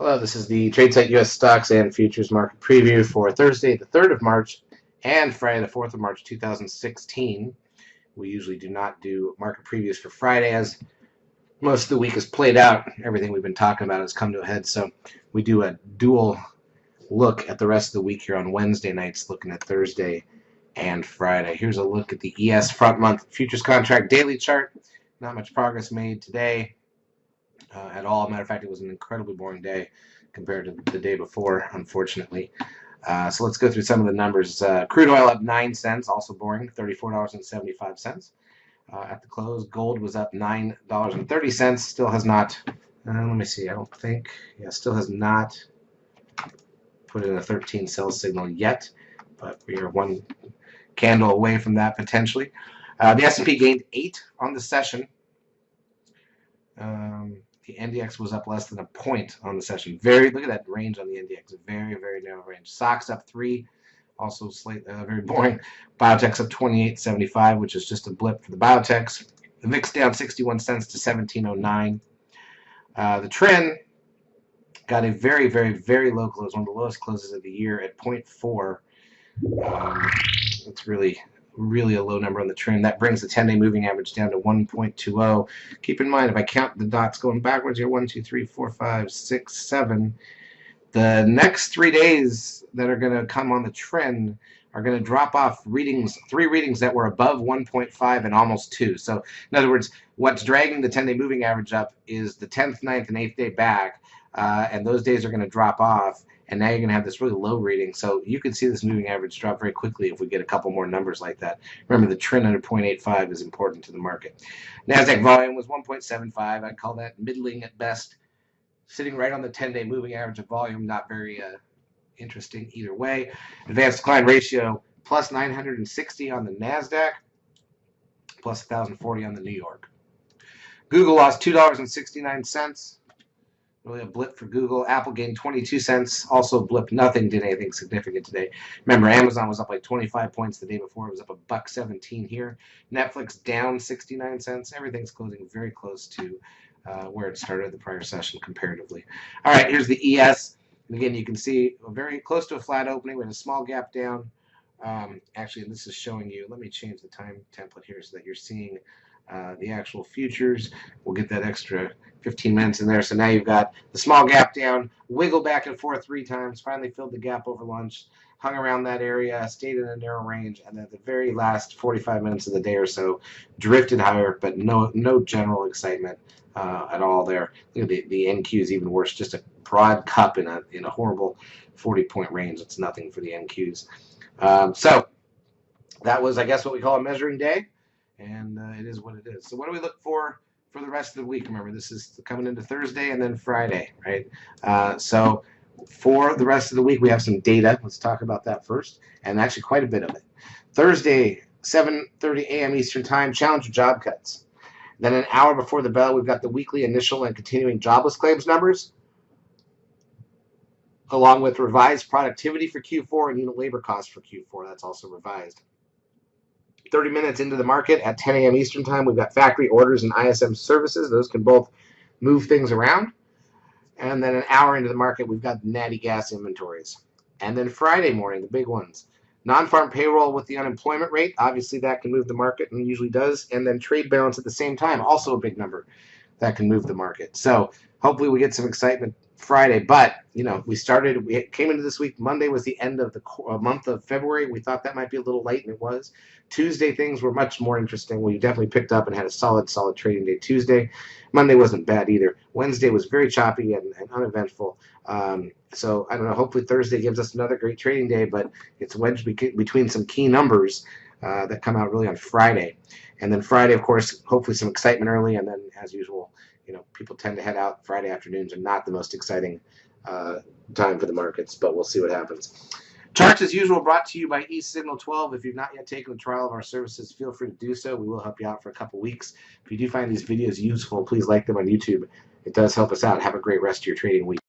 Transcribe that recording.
Hello, this is the Tradesight U.S. Stocks and Futures Market Preview for Thursday, the 3rd of March, and Friday, the 4th of March, 2016. We usually do not do market previews for Friday as most of the week is played out. Everything we've been talking about has come to a head, so we do a dual look at the rest of the week here on Wednesday nights, looking at Thursday and Friday. Here's a look at the ES front month futures contract daily chart. Not much progress made today. At all. Matter of fact, it was an incredibly boring day compared to the day before, unfortunately. So let's go through some of the numbers. Crude oil up 9 cents, also boring, $34.75. At the close, gold was up $9.30. Still has not, let me see, I don't think, still has not put in a 13 sell signal yet, but we are one candle away from that potentially. The S&P gained 8 on the session. The NDX was up less than a point on the session. Look at that range on the NDX. Very, very narrow range. Stocks up 3, also very boring. Biotech's up 28.75, which is just a blip for the biotechs. The VIX down 61 cents to 1709. The trend got a very, very, very low close, one of the lowest closes of the year at 0.4. It's really a low number on the trend. That brings the 10-day moving average down to 1.20. Keep in mind, if I count the dots going backwards here, 1, 2, 3, 4, 5, 6, 7, the next 3 days that are going to come on the trend are going to drop off three readings that were above 1.5 and almost 2. So in other words, what's dragging the 10-day moving average up is the 10th, 9th, and 8th day back, and those days are going to drop off. And now you're going to have this really low reading. So you can see this moving average drop very quickly if we get a couple more numbers like that. Remember, the trend under 0.85 is important to the market. NASDAQ volume was 1.75. I'd call that middling at best. Sitting right on the 10-day moving average of volume, not very interesting either way. Advanced decline ratio, plus 960 on the NASDAQ, plus 1,040 on the New York. Google lost $2.69. Really a blip for Google. Apple gained 22 cents. Also blip. Nothing did anything significant today. Remember, Amazon was up like 25 points the day before. It was up $1.17 here. Netflix down 69 cents. Everything's closing very close to where it started the prior session comparatively. All right, here's the ES. And again, you can see very close to a flat opening with a small gap down. Actually, this is showing you. Let me change the time template here so that you're seeing the actual futures. We'll get that extra 15 minutes in there. So now you've got the small gap down, wiggle back and forth 3 times, finally filled the gap over lunch, hung around that area, stayed in a narrow range, and then the very last 45 minutes of the day or so drifted higher, but no general excitement at all there. Look at the NQ is even worse, just a broad cup in a horrible 40-point range. It's nothing for the NQs. So that was, I guess, what we call a measuring day. And it is what it is. So what do we look for the rest of the week? Remember, this is coming into Thursday and then Friday, right? So for the rest of the week, we have some data. Let's talk about that first, and actually quite a bit of it. Thursday, 7:30 a.m. Eastern Time, Challenger job cuts. Then an hour before the bell, we've got the weekly initial and continuing jobless claims numbers, along with revised productivity for Q4 and unit labor costs for Q4. That's also revised. 30 minutes into the market at 10 a.m. Eastern Time, we've got factory orders and ISM services. Those can both move things around. And then an hour into the market, we've got natty gas inventories. And then Friday morning, the big ones. Non-farm payroll with the unemployment rate. Obviously, that can move the market and usually does. And then trade balance at the same time, also a big number that can move the market. So hopefully we get some excitement Friday. But, we came into this week. Monday was the end of the month of February. We thought that might be a little late, and it was. Tuesday, things were much more interesting. We definitely picked up and had a solid trading day Tuesday. Monday wasn't bad either. Wednesday was very choppy and uneventful. So, I don't know, hopefully Thursday gives us another great trading day, but it's wedged between some key numbers that come out really on Friday. And then Friday, of course, hopefully some excitement early, and then, as usual, people tend to head out. Friday afternoons are not the most exciting time for the markets, but we'll see what happens. Charts, as usual, brought to you by eSignal 12. If you've not yet taken the trial of our services, feel free to do so. We will help you out for a couple weeks. If you do find these videos useful, please like them on YouTube. It does help us out. Have a great rest of your trading week.